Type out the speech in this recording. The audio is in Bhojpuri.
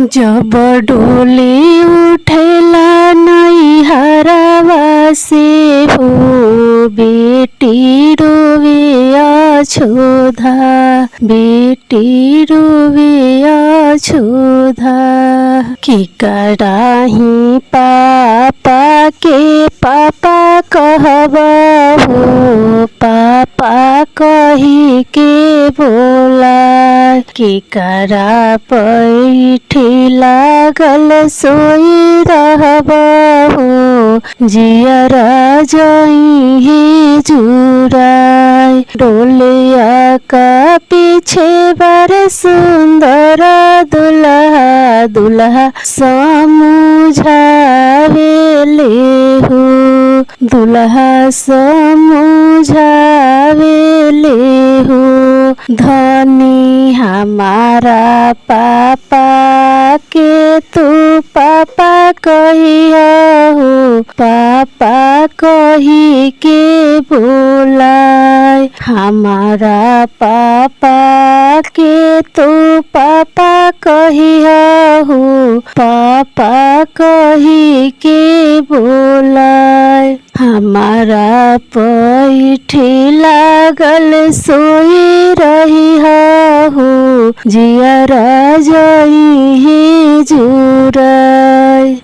जब डोली उठेला नैहरवा से हो बेटी रोवे अछोधा, बेटी रोवे अछोधा। कि कराही पापा के पापा कहबा हो, पापा कही के बोला। कि करा बैठी लागल सोई रहबा हो, जियरा जइहे जुराय। डोलिया का पीछे बर सुंदर दुल्हा, दुल्हा समझावेले हो, दुल्हा समझावेले हो। धनी हमारा पापा के तू पापा कहिया हो, पापा कही के बोलाय। हमारा पापा के तू पापा कहिया हो, पापा कही के बोलाय। हमारा पैठी लागल सोई रही हो, जियरा जइहे जुराय।